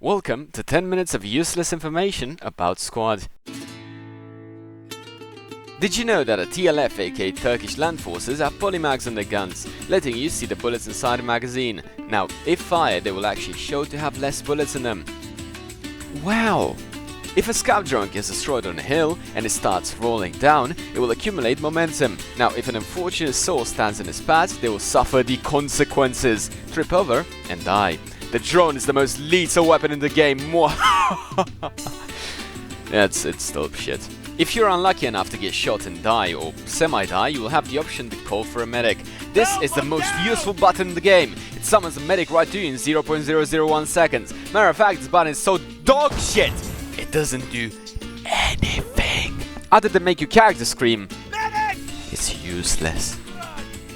Welcome to 10 minutes of useless information about Squad. Did you know that a TLF, aka Turkish Land Forces, have polymags on their guns, letting you see the bullets inside the magazine? Now, if fired, they will actually show to have less bullets in them. Wow! If a scout drone gets destroyed on a hill and it starts rolling down, it will accumulate momentum. Now, if an unfortunate soul stands in its path, they will suffer the consequences, trip over and die. The drone is the most lethal weapon in the game. It's still shit. If you're unlucky enough to get shot and die, or semi-die, you will have the option to call for a medic. This is the most useful button in the game. It summons a medic right to you in 0.001 seconds. Matter of fact, this button is so dog shit, it doesn't do anything other than make your character scream. Medic! It's useless.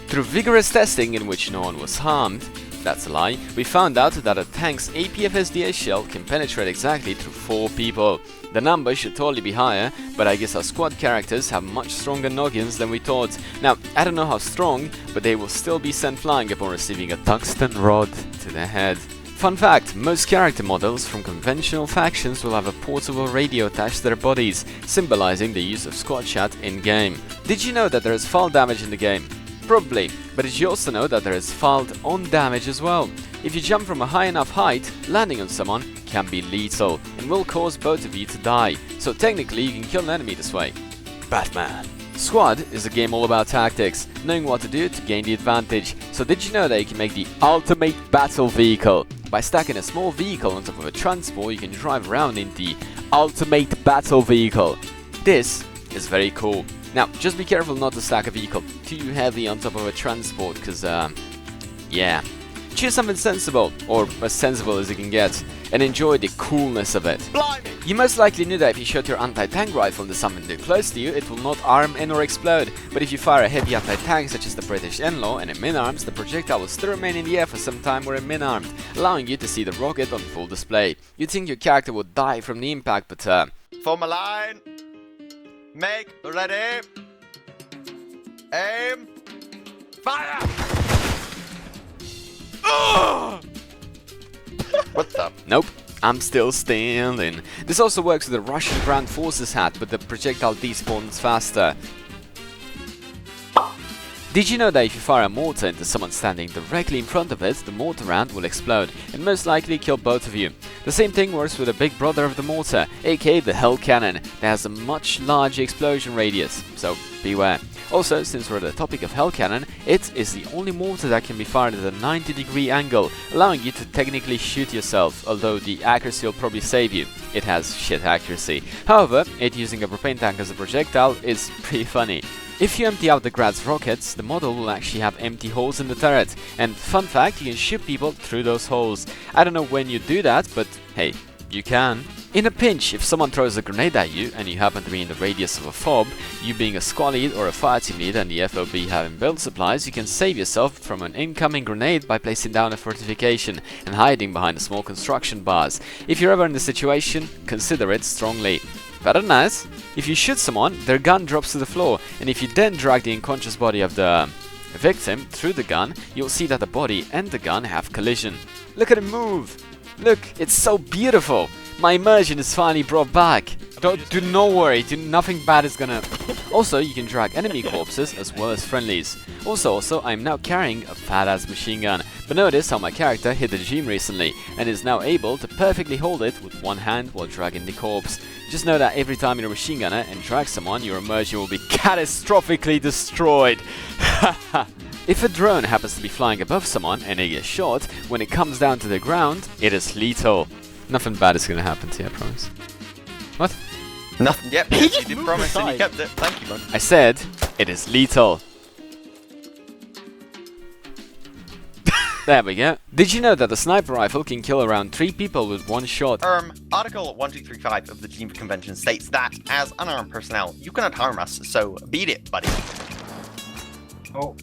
Through vigorous testing in which no one was harmed, that's a lie, we found out that a tank's APFSDA shell can penetrate exactly through 4 people. The number should totally be higher, but I guess our squad characters have much stronger noggins than we thought. Now, I don't know how strong, but they will still be sent flying upon receiving a tungsten rod to their head. Fun fact, most character models from conventional factions will have a portable radio attached to their bodies, symbolizing the use of squad chat in-game. Did you know that there is fall damage in the game? Probably, but did you also know that there is falled on damage as well? If you jump from a high enough height, landing on someone can be lethal and will cause both of you to die, so technically you can kill an enemy this way. Batman. Squad is a game all about tactics, knowing what to do to gain the advantage. So did you know that you can make the ultimate battle vehicle? By stacking a small vehicle on top of a transport, you can drive around in the ultimate battle vehicle. This is very cool. Now, just be careful not to stack a vehicle too heavy on top of a transport, because, yeah. Choose something sensible, or as sensible as you can get, and enjoy the coolness of it. Blimey. You most likely knew that if you shot your anti-tank rifle into something too close to you, it will not arm and or explode. But if you fire a heavy anti-tank such as the British NLAW and it min-arms, the projectile will still remain in the air for some time where it min-armed, allowing you to see the rocket on full display. You'd think your character would die from the impact, but Form a line. Make ready. Aim. Fire! What the? Nope, I'm still standing. This also works with the Russian Ground Forces hat, but the projectile despawns faster. Did you know that if you fire a mortar into someone standing directly in front of it, the mortar round will explode and most likely kill both of you? The same thing works with the big brother of the mortar, aka the Hell Cannon, that has a much larger explosion radius, so beware. Also, since we're at the topic of Hell Cannon, it is the only mortar that can be fired at a 90-degree angle, allowing you to technically shoot yourself, although the accuracy will probably save you. It has shit accuracy. However, it using a propane tank as a projectile is pretty funny. If you empty out the Grad's rockets, the model will actually have empty holes in the turret. And fun fact, you can shoot people through those holes. I don't know when you do that, but hey, you can. In a pinch, if someone throws a grenade at you and you happen to be in the radius of a fob, you being a squad lead or a fire team lead and the FOB having build supplies, you can save yourself from an incoming grenade by placing down a fortification and hiding behind the small construction bars. If you're ever in this situation, consider it strongly. Better than that, if you shoot someone, their gun drops to the floor, and if you then drag the unconscious body of the victim through the gun, you'll see that the body and the gun have collision. Look at it move! Look, it's so beautiful! My immersion is finally brought back. Do not worry, nothing bad is gonna... Also, you can drag enemy corpses as well as friendlies. Also, I'm now carrying a fat-ass machine gun. But notice how my character hit the gym recently and is now able to perfectly hold it with one hand while dragging the corpse. Just know that every time you're a machine gunner and drag someone, your immersion will be catastrophically destroyed. If a drone happens to be flying above someone and they get shot, when it comes down to the ground, it is lethal. Nothing bad is gonna happen to you, I promise. What? Nothing. Yep, you did promise and you kept it. Thank you, man. I said, it is lethal. There we go. Did you know that a sniper rifle can kill around 3 people with one shot? Article 1235 of the Geneva Convention states that, as unarmed personnel, you cannot harm us, so beat it, buddy. Oh.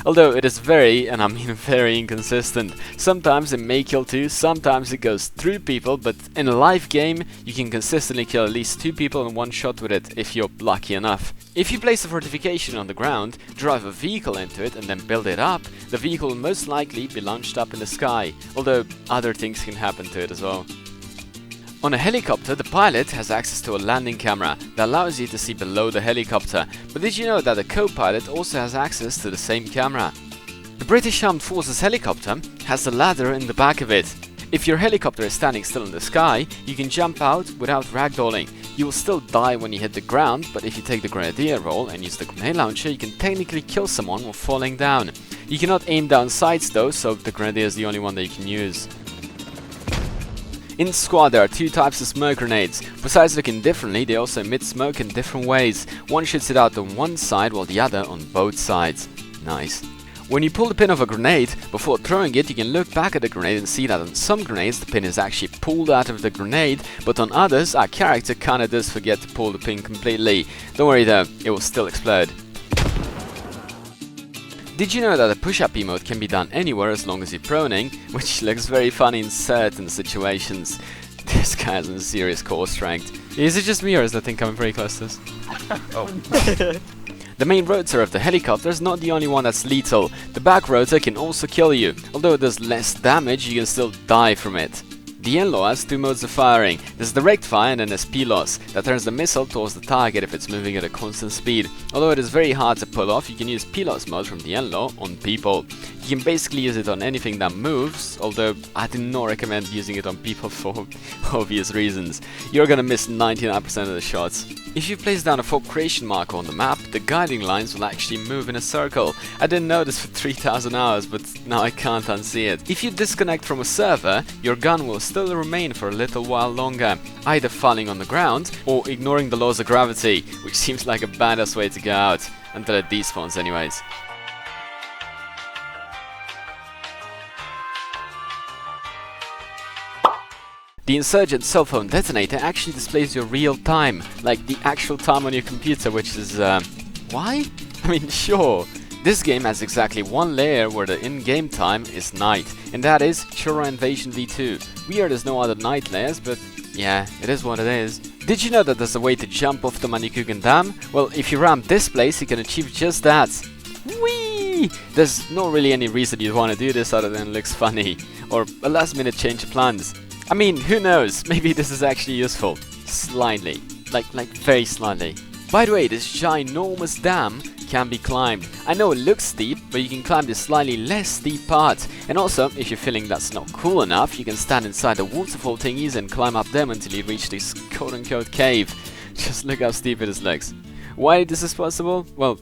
Although it is very, and I mean very inconsistent. Sometimes it may kill 2, sometimes it goes through people, but in a live game you can consistently kill at least 2 people in one shot with it if you're lucky enough. If you place a fortification on the ground, drive a vehicle into it and then build it up, the vehicle will most likely be launched up in the sky, although other things can happen to it as well. On a helicopter, the pilot has access to a landing camera that allows you to see below the helicopter, but did you know that the co-pilot also has access to the same camera? The British Armed Forces helicopter has a ladder in the back of it. If your helicopter is standing still in the sky, you can jump out without ragdolling. You will still die when you hit the ground, but if you take the grenadier role and use the grenade launcher, you can technically kill someone while falling down. You cannot aim down sights though, so the grenadier is the only one that you can use. In Squad there are two types of smoke grenades. Besides looking differently, they also emit smoke in different ways. One shoots it out on one side while the other on both sides. Nice. When you pull the pin of a grenade, before throwing it, you can look back at the grenade and see that on some grenades the pin is actually pulled out of the grenade, but on others our character kinda does forget to pull the pin completely. Don't worry though, it will still explode. Did you know that a push-up emote can be done anywhere as long as you're proning, which looks very funny in certain situations. This guy has a serious core strength. Is it just me or is that thing coming very close to us? Oh. The main rotor of the helicopter is not the only one that's lethal. The back rotor can also kill you. Although it does less damage, you can still die from it. The N-Law has two modes of firing. There's direct fire and then there's P-Loss, that turns the missile towards the target if it's moving at a constant speed. Although it is very hard to pull off, you can use P-Loss mode from the N-Law on people. You can basically use it on anything that moves, although I do not recommend using it on people for obvious reasons. You're gonna miss 99% of the shots. If you place down a fog creation marker on the map, the guiding lines will actually move in a circle. I didn't know this for 3000 hours, but now I can't unsee it. If you disconnect from a server, your gun will still remain for a little while longer, either falling on the ground or ignoring the laws of gravity, which seems like a badass way to go out, until it despawns anyways. The Insurgent cell phone detonator actually displays your real time, like the actual time on your computer, which is, why? I mean, sure. This game has exactly one layer where the in-game time is night, and that is Chura Invasion V2. Weird there's no other night layers, but yeah, it is what it is. Did you know that there's a way to jump off the Manikugan Dam? Well, if you ramp this place, you can achieve just that. Whee! There's not really any reason you'd want to do this other than it looks funny, or a last minute change of plans. I mean, who knows, maybe this is actually useful. Slightly. Like very slightly. By the way, this ginormous dam can be climbed. I know it looks steep, but you can climb the slightly less steep part. And also, if you're feeling that's not cool enough, you can stand inside the waterfall thingies and climb up them until you reach this quote-unquote cave. Just look how steep it looks. Why this is possible? Well,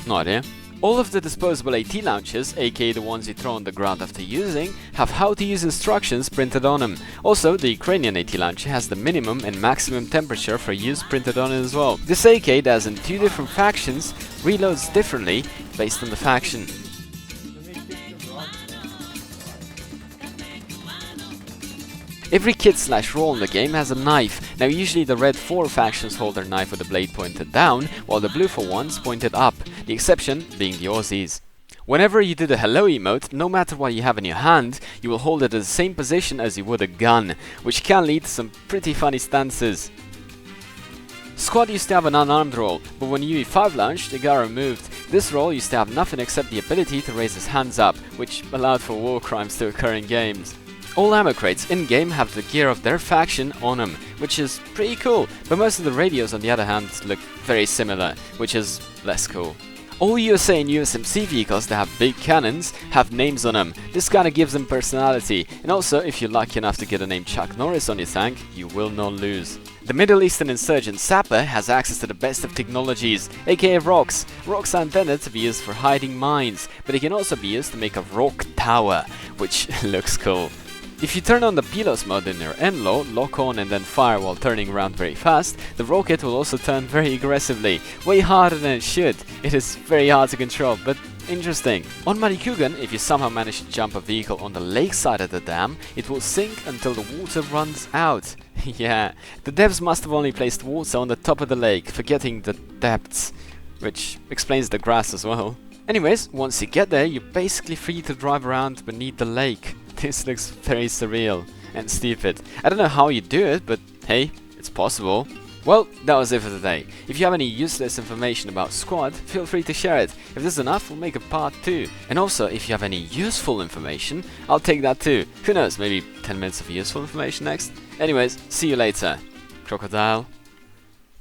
no idea. All of the disposable AT launchers, aka the ones you throw on the ground after using, have how to use instructions printed on them. Also, the Ukrainian AT launcher has the minimum and maximum temperature for use printed on it as well. This AK, as in two different factions, reloads differently based on the faction. Every kit/role in the game has a knife. Now usually the red 4 factions hold their knife with the blade pointed down, while the blue 4 ones pointed up, the exception being the Aussies. Whenever you do the hello emote, no matter what you have in your hand, you will hold it at the same position as you would a gun, which can lead to some pretty funny stances. Squad used to have an unarmed role, but when UE5 launched, it got removed. This role used to have nothing except the ability to raise his hands up, which allowed for war crimes to occur in games. All ammo crates in-game have the gear of their faction on them, which is pretty cool, but most of the radios on the other hand look very similar, which is less cool. All USA and USMC vehicles that have big cannons have names on them. This kinda gives them personality, and also if you're lucky enough to get the name Chuck Norris on your tank, you will not lose. The Middle Eastern insurgent Sapper has access to the best of technologies, aka rocks. Rocks are intended to be used for hiding mines, but they can also be used to make a rock tower, which looks cool. If you turn on the P-Loss mode in your N-Law, lock on and then fire while turning around very fast, the rocket will also turn very aggressively, way harder than it should. It is very hard to control, but interesting. On Manikugan, if you somehow manage to jump a vehicle on the lake side of the dam, it will sink until the water runs out. Yeah, the devs must have only placed water on the top of the lake, forgetting the depths, which explains the grass as well. Anyways, once you get there, you're basically free to drive around beneath the lake. This looks very surreal and stupid. I don't know how you do it, but hey, it's possible. Well, that was it for today. If you have any useless information about Squad, feel free to share it. If this is enough, we'll make a part 2. And also, if you have any useful information, I'll take that too. Who knows, maybe 10 minutes of useful information next? Anyways, see you later. Crocodile.